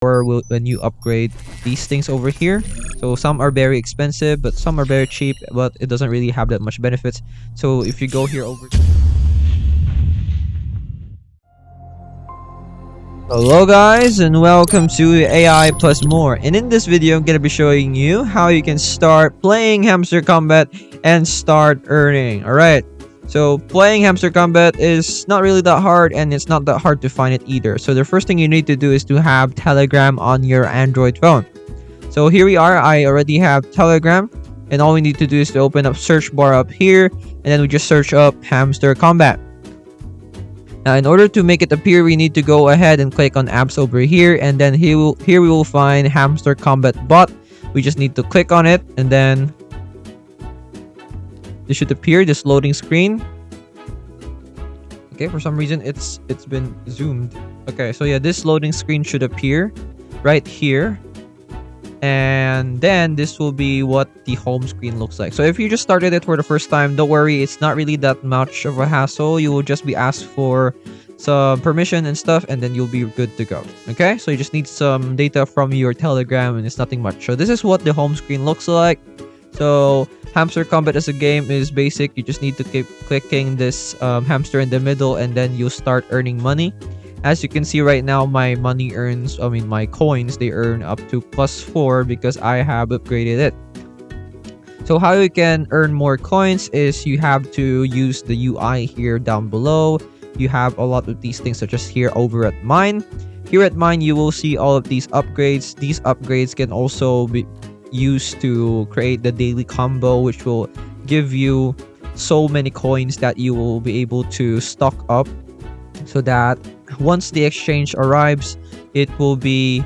when you upgrade these things over here. So some are very expensive, but some are very cheap, but it doesn't really have that much benefits. So if you go here over... Hello guys, and welcome to AI Plus More. And in this video, I'm going to be showing you how you can start playing Hamster Kombat and start earning. Alright, so playing Hamster Kombat is not really that hard, and it's not that hard to find it either. So the first thing you need to do is to have Telegram on your Android phone. So here we are. I already have Telegram, and all we need to do is to open up search bar up here, and then we just search up Hamster Kombat. Now, in order to make it appear, we need to go ahead and click on apps over here, and then here we will find Hamster Kombat bot. We just need to click on it, and then this should appear, this loading screen. Okay, for some reason it's been zoomed. Okay, so yeah, this loading screen should appear right here. And then this will be what the home screen looks like. So if you just started it for the first time, don't worry, it's not really that much of a hassle. You will just be asked for some permission and stuff, and then you'll be good to go. Okay, so you just need some data from your Telegram, and it's nothing much. So this is what the home screen looks like. So Hamster Kombat as a game is basic. You just need to keep clicking this hamster in the middle, and then you'll start earning money. As you can see right now, my money earns, my coins, they earn up to +4 because I have upgraded it. So how you can earn more coins is you have to use the UI here down below. You have a lot of these things, such as here over at mine. Here at mine, you will see all of these upgrades. These upgrades can also be used to create the daily combo, which will give you so many coins that you will be able to stock up, so that once the exchange arrives, there will be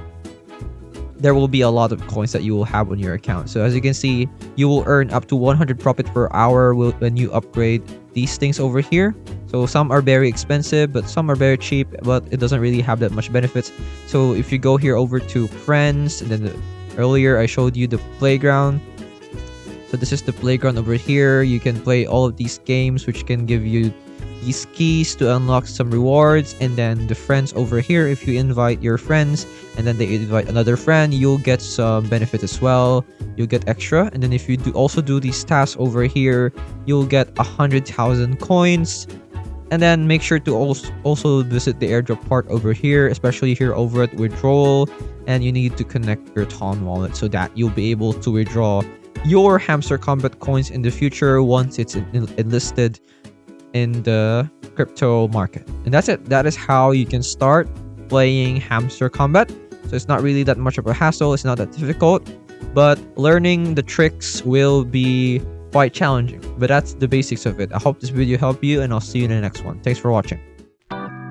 a lot of coins that you will have on your account. So as you can see, you will earn up to 100 profit per hour when you upgrade these things over here. So some are very expensive, but some are very cheap, but it doesn't really have that much benefits. So if you go here over to friends, and then earlier I showed you the playground. So this is the playground over here. You can play all of these games, which can give you these keys to unlock some rewards. And then the friends over here, if you invite your friends and then they invite another friend, you'll get some benefit as well. You'll get extra. And then if you also do these tasks over here, you'll get 100,000 coins. And then make sure to also visit the airdrop part over here, especially here over at withdrawal. And you need to connect your Ton wallet so that you'll be able to withdraw your Hamster Kombat coins in the future once it's enlisted in the crypto market. And that's it. That is how you can start playing Hamster Kombat. So it's not really that much of a hassle. It's not that difficult, but learning the tricks will be quite challenging. But that's the basics of it. I hope this video helped you, and I'll see you in the next one. Thanks for watching.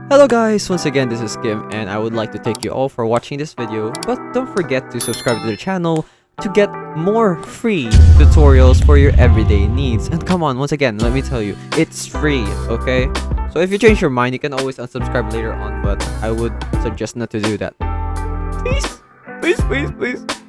Hello guys, once again this is Kim, and I would like to thank you all for watching this video. But don't forget to subscribe to the channel to get more free tutorials for your everyday needs. And come on, once again, let me tell you, it's free, okay? So if you change your mind, you can always unsubscribe later on, but I would suggest not to do that. Please, please, please, please.